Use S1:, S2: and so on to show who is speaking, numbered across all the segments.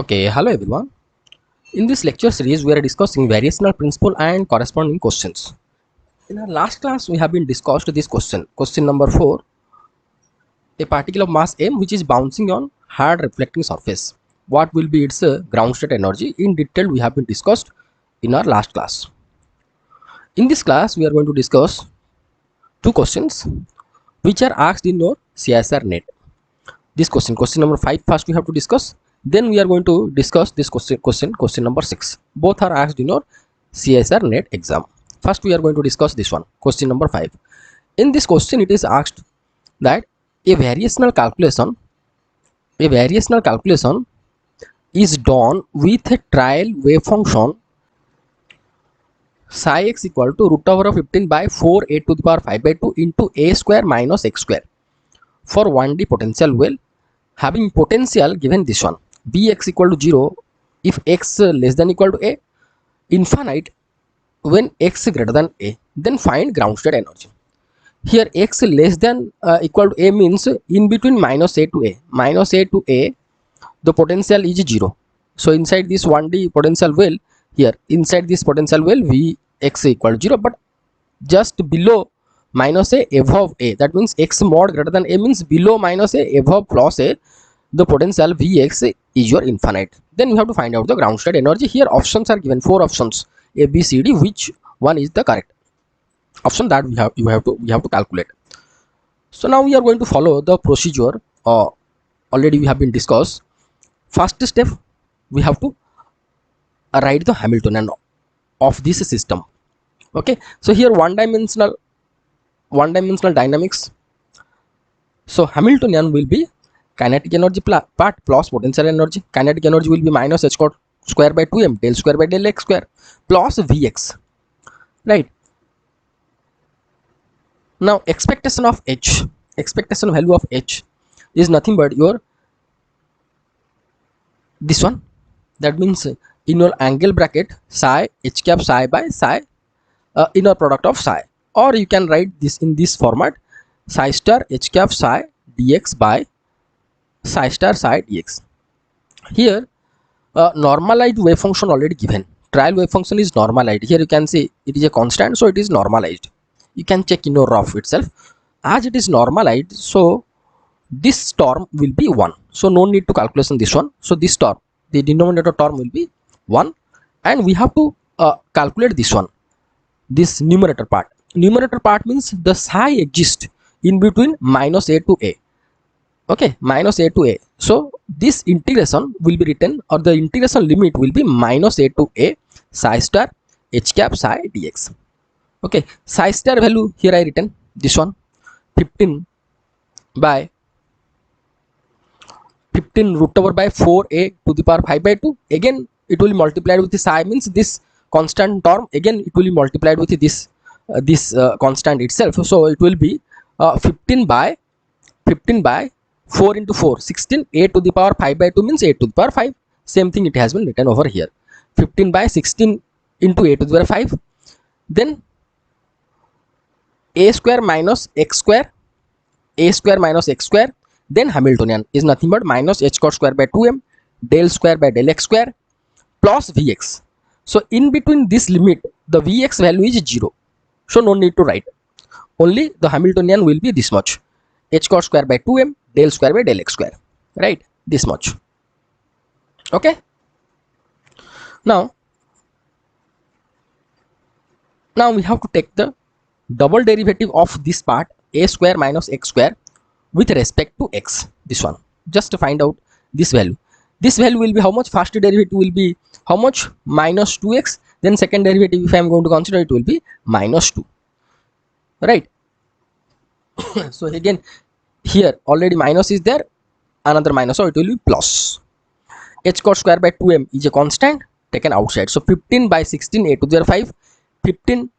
S1: Okay, hello everyone. In this lecture series, we are discussing variational principle and corresponding questions. In our last class, we have been discussed this question. Question number 4. A particle of mass m which is bouncing on hard reflecting surface. What will be its ground state energy? In detail, we have been discussed in our last class. In this class, we are going to discuss two questions which are asked in your CSIR-NET. This question number 5 first we have to discuss, then we are going to discuss this question number 6. Both are asked in your CSIR-NET exam. First we are going to discuss this one, question number 5. In this question it is asked that a variational calculation is done with a trial wave function psi x equal to root over of 15 by 4 a to the power 5 by 2 into a square minus x square for 1D potential well having potential given this one, bx equal to 0 if x less than equal to a, infinite when x greater than a, then find ground state energy. Here x less than equal to a means in between minus a to a, the potential is 0. So inside this 1D potential well, here inside this potential well vx equal to 0, but just below minus a above a, that means x mod greater than a means below minus a above plus a, the potential vx is your infinite. Then we have to find out the ground state energy. Here options are given, 4 options a b c d, which one is the correct option that we have to calculate. So now we are going to follow the procedure already we have been discussed. First step, we have to write the Hamiltonian of this system. Okay, so here one dimensional dynamics. So Hamiltonian will be kinetic energy part plus potential energy. Kinetic energy will be minus h square by 2m del square by del x square plus vx, right? Now expectation value of h is nothing but your this one, that means in your angle bracket psi h cap psi by psi inner product of psi, or you can write this in this format, psi star h cap psi dx by psi star psi dx. Here normalized wave function already given, trial wave function is normalized. Here you can see it is a constant, so it is normalized. You can check in your rough itself, as it is normalized, so this term will be 1, so no need to calculation this one. So this term, the denominator term will be 1, and we have to calculate this one, this numerator part. Numerator part means the psi exists in between minus a to a. Okay, minus a to a. So this integration will be written, or the integration limit will be minus a to a psi star h cap psi dx. Okay, psi star value here I written this one, 15 root over by 4a to the power 5 by 2. Again it will be multiplied with the psi, means this constant term, again it will be multiplied with this constant itself. So it will be 15 by 4 into 4, 16, a to the power 5 by 2 means a to the power 5. Same thing it has been written over here, 15 by 16 into a to the power 5. Then a square minus x square, then Hamiltonian is nothing but minus h cot square by 2m del square by del x square plus vx. So in between this limit the vx value is 0, so no need to write, only the Hamiltonian will be this much, h cot square by 2m del square by del x square, right? This much. Okay, now we have to take the double derivative of this part, a square minus x square, with respect to x, this one, just to find out this value. This value will be how much? First derivative will be how much? Minus 2x. Then second derivative, if I am going to consider, it will be minus 2, right? So again here already minus is there, another minus, so it will be plus. H cot square by 2m is a constant taken outside, so 15 by 16 a to the 5, 15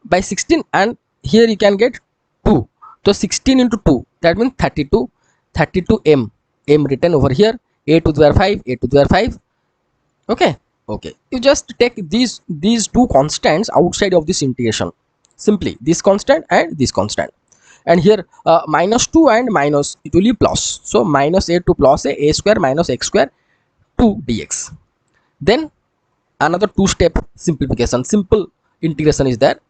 S1: by 16, and here you can get 2, so 16 into 2, that means 32 m written over here, a to the 5. Okay, you just take these two constants outside of this integration, simply this constant and this constant, and here minus 2 and minus, it will be plus, so minus a to plus a square minus x square into dx. Then another two-step simplification, simple integration is there.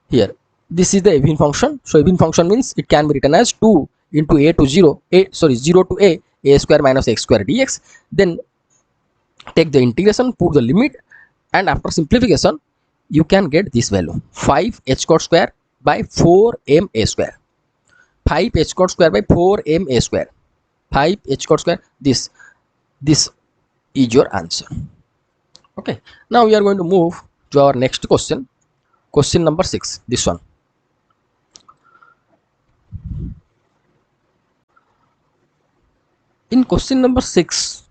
S1: Here this is the Abin function. So Abin function means it can be written as 2 into a to 0 to a square minus x square dx. Then take the integration, put the limit, and after simplification you can get this value 5 h cot square by 4 m a square. 5 h cot square by 4 m a square. 5 h cot square. This is your answer. Okay, now we are going to move to our next question. Question number 6, this one. In question number 6,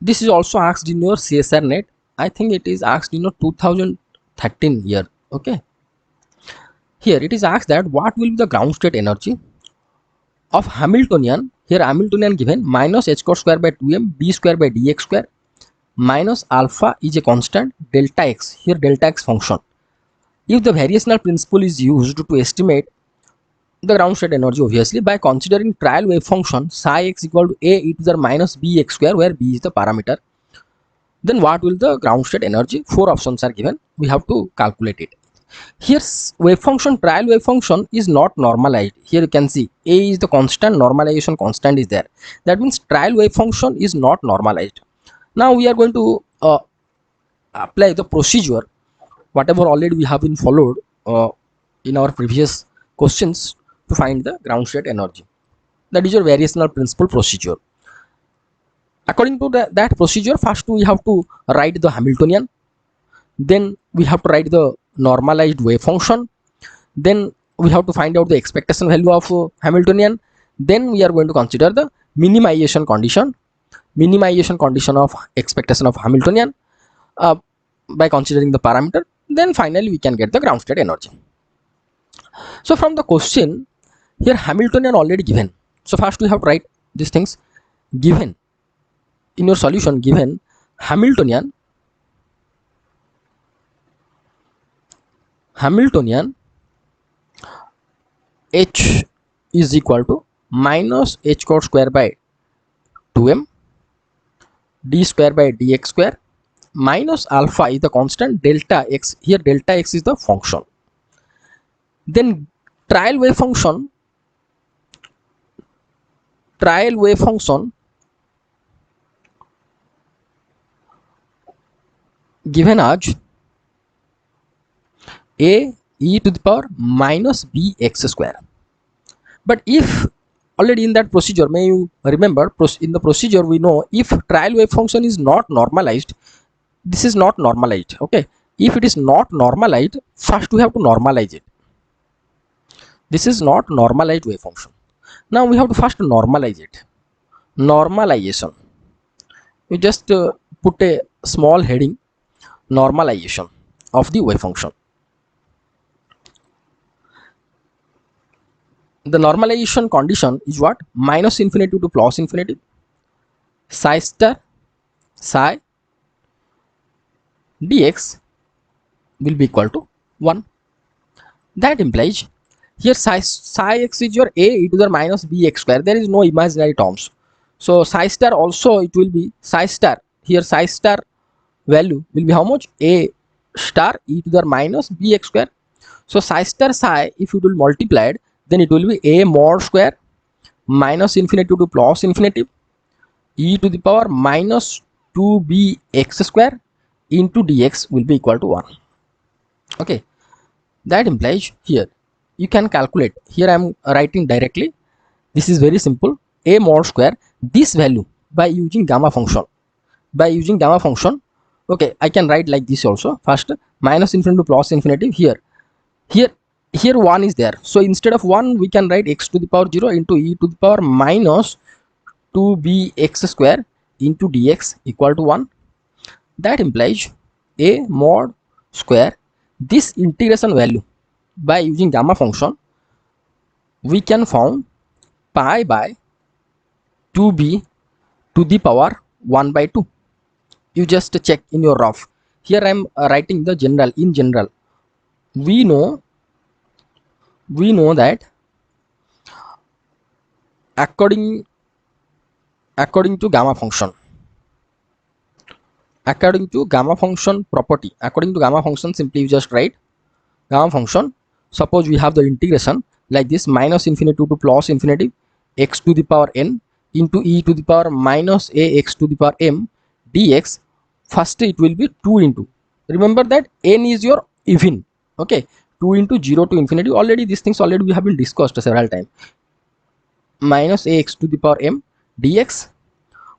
S1: this is also asked in your CSIR-NET. I think it is asked in your 2013 year. Okay, here it is asked that what will be the ground state energy of Hamiltonian. Here Hamiltonian given minus h cot square by 2m b square by dx square minus alpha is a constant, delta x, here delta x function. If the variational principle is used to estimate the ground state energy, obviously by considering trial wave function psi x equal to a e to the minus bx square, where b is the parameter, then what will the ground state energy? 4 options are given, we have to calculate it. Here wave function, trial wave function is not normalized. Here you can see a is the constant, normalization constant is there. That means trial wave function is not normalized. Now we are going to apply the procedure whatever already we have been followed in our previous questions to find the ground state energy. That is your variational principle procedure. According to that procedure, first we have to write the Hamiltonian, then we have to write the normalized wave function, then we have to find out the expectation value of Hamiltonian, then we are going to consider the minimization condition of expectation of Hamiltonian by considering the parameter, then finally we can get the ground state energy. So from the question, here Hamiltonian already given, so first we have to write these things. Given in your solution, given Hamiltonian h is equal to minus h cot square by 2m d square by dx square minus alpha is the constant, delta x, here delta x is the function. Then trial wave function given as a e to the power minus bx square. But if already in that procedure, may you remember, in the procedure we know if trial wave function is not normalized, this is not normalized. Okay, if it is not normalized, first we have to normalize it. This is not normalized wave function. Now we have to first normalize it. Normalization, you just put a small heading, normalization of the wave function. The normalization condition is what? Minus infinity to plus infinity psi star psi dx will be equal to 1. That implies here psi x is your a e to the minus bx square. There is no imaginary terms, so psi star also it will be psi star. Here psi star value will be how much? A star e to the minus bx square. So psi star psi, if it will multiplied, then it will be a mod square minus infinity to plus infinity e to the power minus 2bx square into dx will be equal to 1. Okay, that implies here you can calculate. Here I am writing directly. This is very simple. A mod square, this value by using gamma function. Okay, I can write like this also. First minus infinity to plus infinity. Here 1 is there, so instead of 1 we can write x to the power 0 into e to the power minus 2bx square into dx equal to 1. That implies a mod square, this integration value by using gamma function we can found pi by 2b to the power 1 by 2. You just check in your rough. Here I am writing the general. In general, we know that according according to gamma function. According to gamma function property, according to gamma function, simply you just write gamma function. Suppose we have the integration like this, minus infinity to plus infinity x to the power n into e to the power minus a x to the power m dx. First it will be 2 into, remember that n is your even, okay, 2 into 0 to infinity, already these things already we have been discussed several times, minus a x to the power m dx,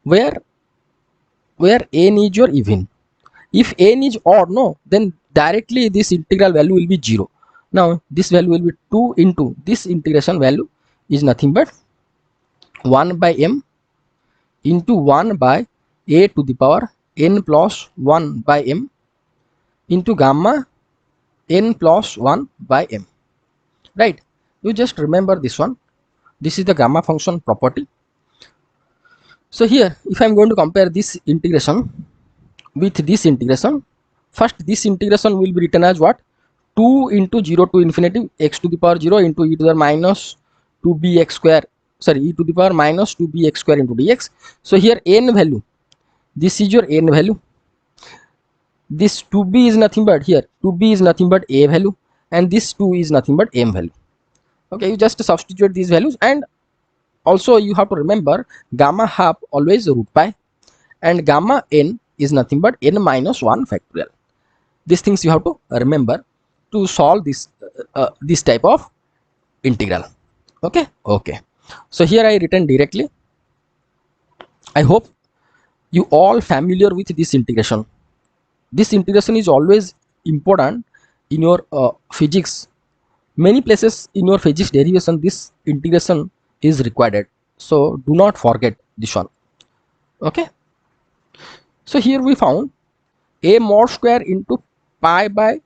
S1: where n is your even. If n is odd, no, then directly this integral value will be 0. Now this value will be 2 into this integration value is nothing but 1 by m into 1 by a to the power n plus 1 by m into gamma n plus 1 by m, right? You just remember this one. This is the gamma function property. So here if I am going to compare this integration with this integration, first this integration will be written as what, 2 into 0 to infinity x to the power 0 into e to the minus 2bx square, sorry, e to the power minus 2bx square into dx. So here n value, this is your n value, this 2b is nothing but, here 2b is nothing but a value, and this 2 is nothing but m value. Okay, you just substitute these values, and also you have to remember gamma half always root pi, and gamma n is nothing but n minus 1 factorial. These things you have to remember to solve this type of integral. Okay. So here I written directly. I hope you all familiar with this integration. This integration is always important in your physics. Many places in your physics derivation this integration is required, so do not forget this one. Okay, so here we found a mod square into pi by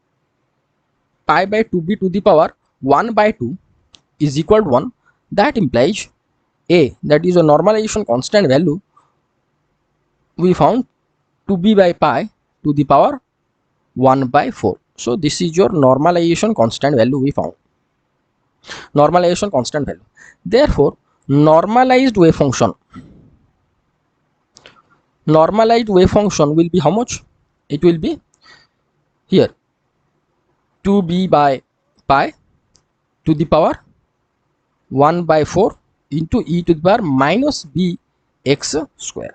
S1: 2b to the power 1 by 2 is equal to 1. That implies a, that is a normalization constant value, we found 2b by pi to the power 1 by 4. So this is your normalization constant value we found, normalization constant value. Therefore normalized wave function will be how much? It will be here 2b by pi to the power 1 by 4 into e to the power minus bx square.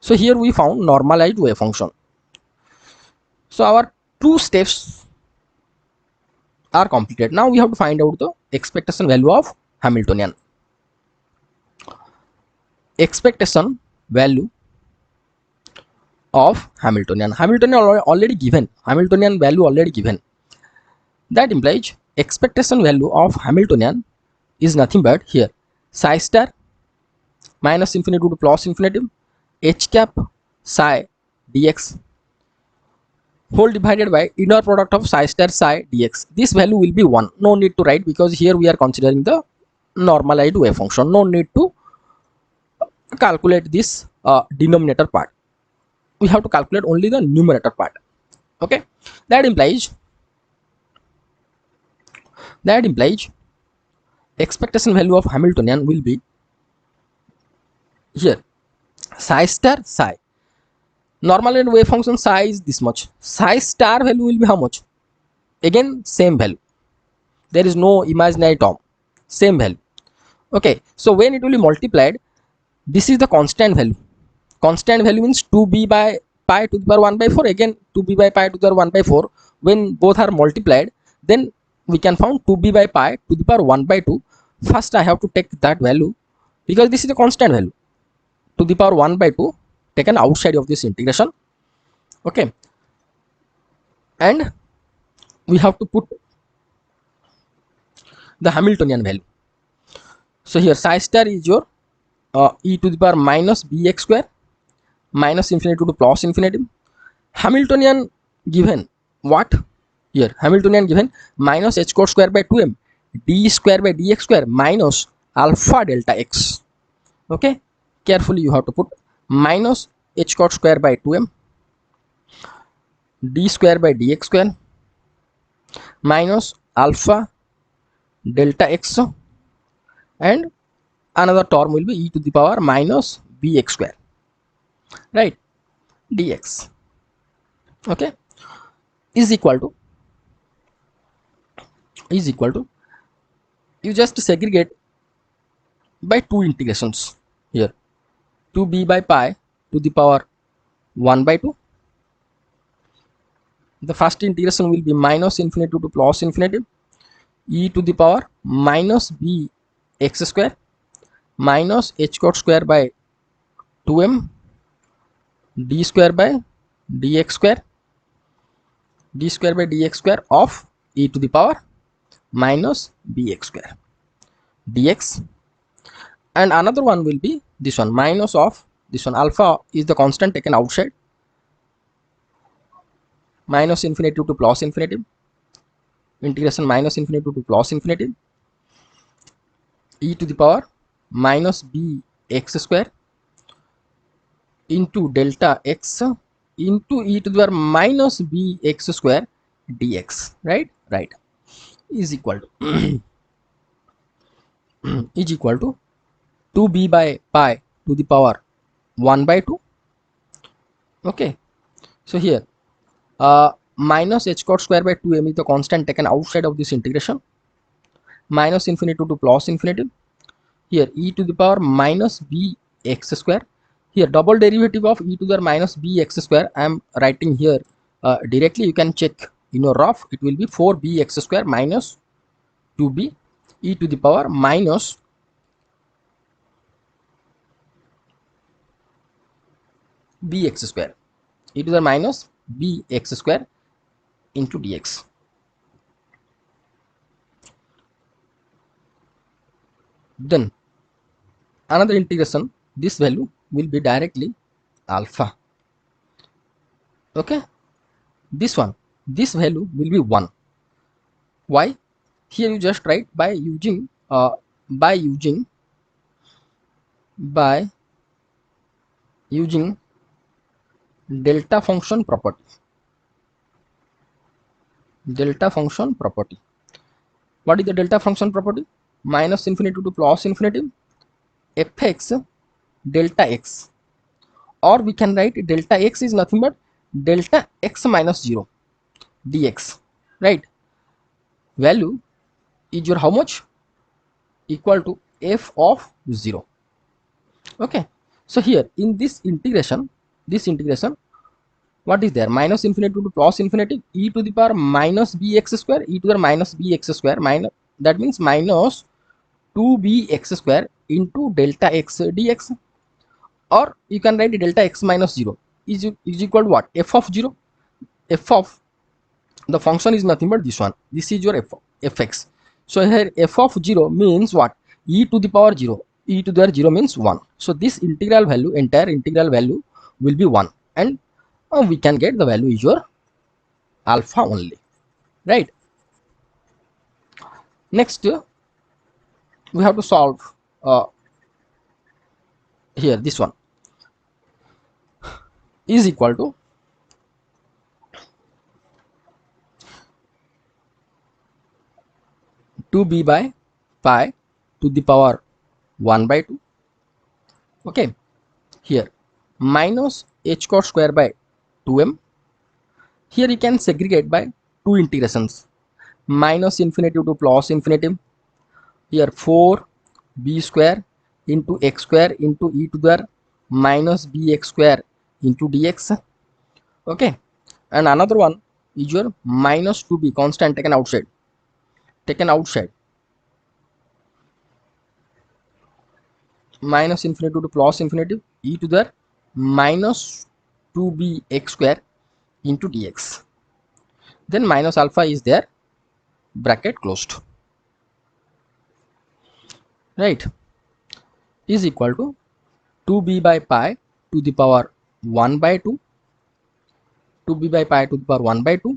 S1: So here we found normalized wave function. So our two steps are completed. Now we have to find out the expectation value of Hamiltonian. Expectation value of Hamiltonian already given, Hamiltonian value already given. That implies expectation value of Hamiltonian is nothing but here psi star minus infinity to plus infinity h cap psi dx whole divided by inner product of psi star psi dx. This value will be 1. No need to write, because here we are considering the normalized wave function. No need to calculate this denominator part. We have to calculate only the numerator part. Okay, that implies expectation value of Hamiltonian will be here psi star psi. Normalized wave function psi is this much. Psi star value will be how much? Again same value. There is no imaginary term. Same value. Okay, so when it will be multiplied, this is the constant value. Constant value means 2b by pi to the power 1 by 4. Again 2b by pi to the power 1 by 4. When both are multiplied, then we can find 2b by pi to the power 1 by 2. First I have to take that value, because this is the constant value, to the power 1 by 2 taken outside of this integration. Okay, and we have to put the Hamiltonian value. So here psi star is your e to the power minus bx square minus infinity to plus infinity. Hamiltonian given what? Here Hamiltonian given minus h cot square by 2m d square by dx square minus alpha delta x. Okay, carefully you have to put minus h cot square by 2m d square by dx square minus alpha delta x and another term will be e to the power minus bx square, right, dx, okay, is equal to you just segregate by two integrations here, 2b by pi to the power 1 by 2. The first integration will be minus infinity to plus infinity, e to the power minus b x square minus h cot square by 2m d square by dx square by dx square of e to the power minus bx square dx. And another one will be this one, minus of this one, alpha is the constant taken outside, minus infinity to plus infinity, integration minus infinity to plus infinity, e to the power minus b x square into delta x into e to the power minus b x square dx, right, is equal to is equal to 2b by pi to the power 1 by 2. Okay, so here minus h cot square by 2m is the constant taken outside of this integration, minus infinity to plus infinity, here e to the power minus b x square, here double derivative of e to the power minus b x square I am writing here directly, you can check in your rough, it will be 4b x square minus 2b e to the power minus bx square, e to the minus bx square into dx. Then another integration, this value will be directly alpha. Okay, this value will be 1. Why? Here you just write by using delta function property. What is the delta function property? Minus infinity to plus infinity fx delta x, or we can write delta x is nothing but delta x minus 0 dx, right? Value is your how much? Equal to f of 0. Okay, so here in this integration what is there? Minus infinity to plus infinity e to the power minus bx square, e to the minus bx square, minus, that means minus 2bx square into delta x dx, or you can write delta x minus 0 is equal to what? F of 0. F of the function is nothing but this one, this is your fx. So here f of 0 means what? E to the power 0, e to the power 0 means 1. So this integral value, entire integral value will be 1, and we can get the value is your alpha only, right? Next we have to solve here this one is equal to b by pi to the power 1 by 2. Okay, here minus h cot square by 2m, here you can segregate by two integrations, minus infinity to plus infinity, here 4b square into x square into e to the minus bx square into dx. Okay, and another one is your minus 2b constant taken outside, minus infinity to plus infinity e to the minus 2bx square into dx, then minus alpha is there, bracket closed, right, is equal to 2b by pi to the power 1 by 2, 2b by pi to the power 1 by 2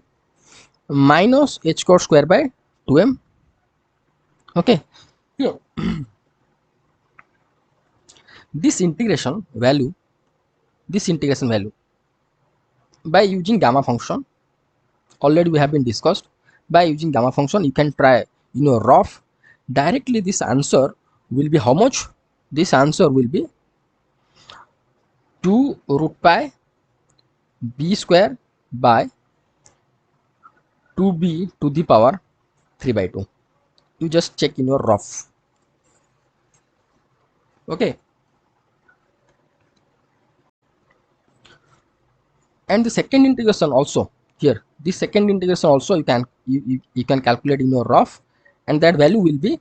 S1: minus h cot square by 2m. Okay, here this integration value by using gamma function, already we have been discussed, by using gamma function you can try rough, directly this answer will be how much? this answer will be 2 root pi b square by 2b to the power 3 by 2. You just check in your rough. Okay. And the second integration also, here this second integration also you can calculate in your rough, and that value will be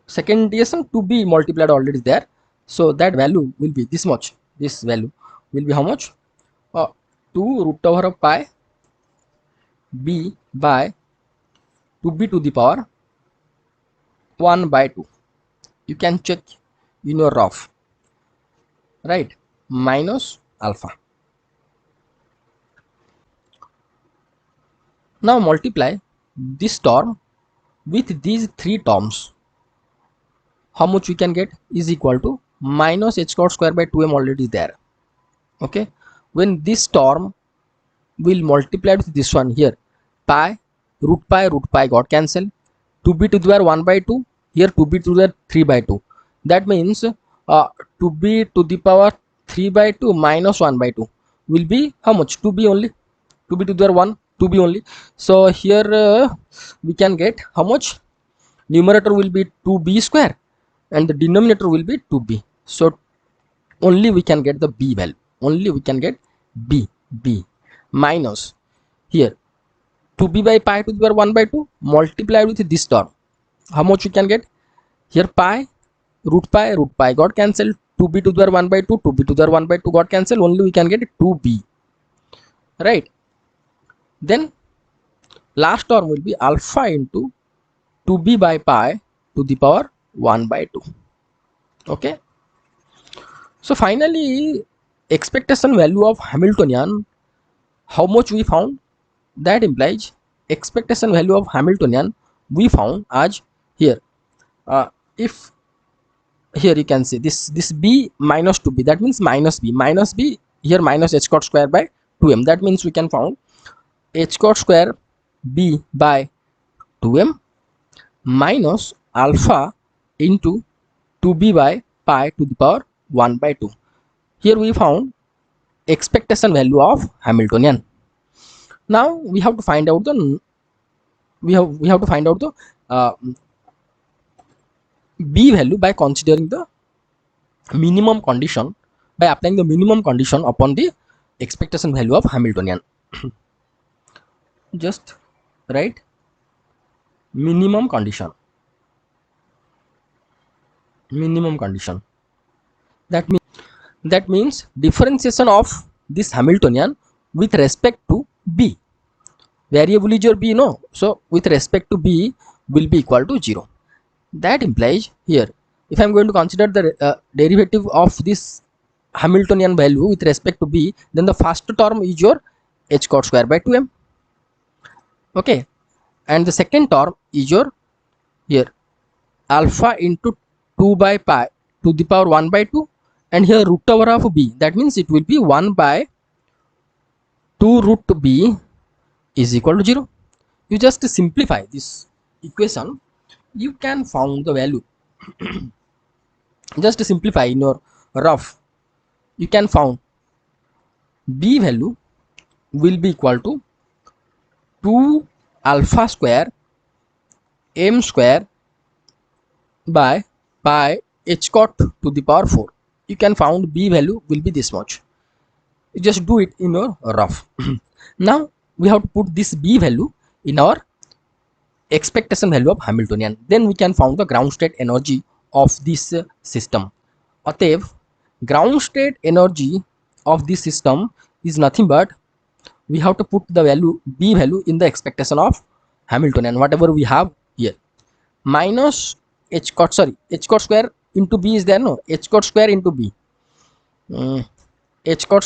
S1: second integration to be multiplied already there, so that value will be this much. This value will be how much? 2 root over of pi b by 2b to the power 1 by 2. You can check in your rough, right? Minus alpha. Now multiply this term with these three terms. How much we can get is equal to minus h squared square by 2m already there. Okay, when this term will multiply with this one here, pi root pi got cancel, 2b to the power 1 by 2, here 2b to the 3 by 2. That means 2b to the power 3 by 2 minus 1 by 2 will be how much? 2b only. 2b to the power 1, 2b only. So here we can get how much? Numerator will be 2b square and the denominator will be 2b. So only we can get the b value. Only we can get b minus here 2b by pi to the power 1 by 2 multiplied with this term. How much we can get? Here pi root pi got cancelled, 2b to the power 1 by 2, 2b to the power 1 by 2 got cancelled, only we can get 2b, right? Then last term will be alpha into 2b by pi to the power 1 by 2. Okay, so finally expectation value of Hamiltonian, how much we found? That implies expectation value of Hamiltonian we found as here, if here you can see this b minus 2b, that means minus b here minus h squared square by 2m, that means we can found h squared square b by 2m minus alpha into 2b by pi to the power 1 by 2. Here we found expectation value of Hamiltonian. Now we have to find out the b value by considering the minimum condition, by applying the minimum condition upon the expectation value of Hamiltonian. Just write minimum condition. That means differentiation of this Hamiltonian with respect to b. Variable is your b, no? So with respect to b will be equal to 0. That implies here, if I am going to consider the derivative of this Hamiltonian value with respect to b, then the first term is your h squared square by 2m. Okay, and the second term is your here alpha into 2 by pi to the power 1 by 2, and here root over of b, that means it will be 1 by 2 root b is equal to 0. You just simplify this equation, you can found the value. Just simplify in your rough, you can found b value will be equal to 2 alpha square m square by pi h cot to the power 4. You can found b value will be this much. You just do it in your rough. Now we have to put this b value in our expectation value of Hamiltonian. Then we can found the ground state energy of this system. अतएव ground state energy of this system is nothing but we have to put the value b value in the expectation of Hamiltonian, whatever we have here, minus h cot square into b is there, no? H cot square into b, h cot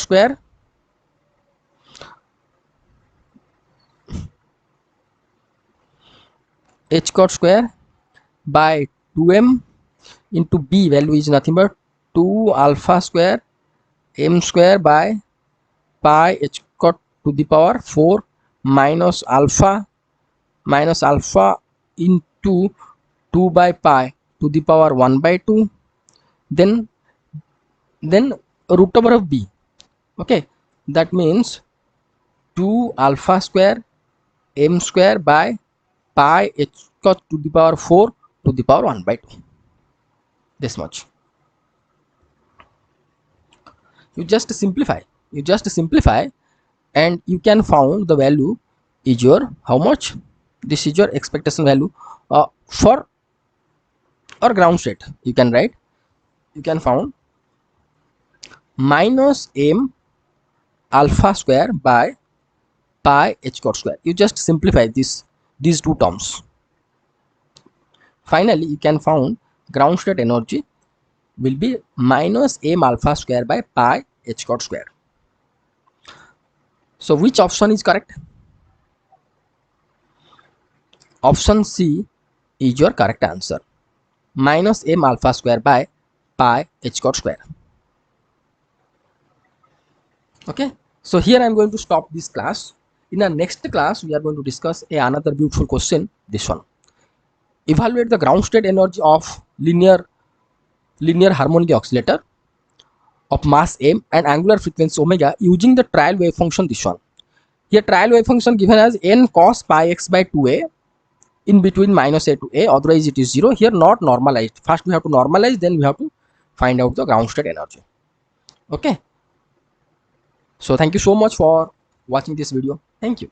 S1: square by 2m into b value is nothing but 2 alpha square m square by pi h cot to the power 4 minus alpha into 2 by pi to the power 1 by 2 then root over of b. Okay, that means 2 alpha square m square by pi h cot to the power 4 to the power 1 by 2. This much. You just simplify and you can found the value is your how much. This is your expectation value for or ground state. You can write, you can found minus m alpha square by pi h cot square. You just simplify these two terms. Finally, you can found ground state energy will be minus m alpha square by pi h cot square. So which option is correct? Option C is your correct answer. Minus m alpha square by pi h cot square. Okay, so here I am going to stop this class. In the next class, we are going to discuss another beautiful question. This one. Evaluate the ground state energy of linear harmonic oscillator of mass m and angular frequency omega using the trial wave function. This one. Here trial wave function given as n cos pi x by 2a in between minus a to a, otherwise it is 0. Here not normalized. First we have to normalize, then we have to find out the ground state energy. Okay. So thank you so much for watching this video. Thank you.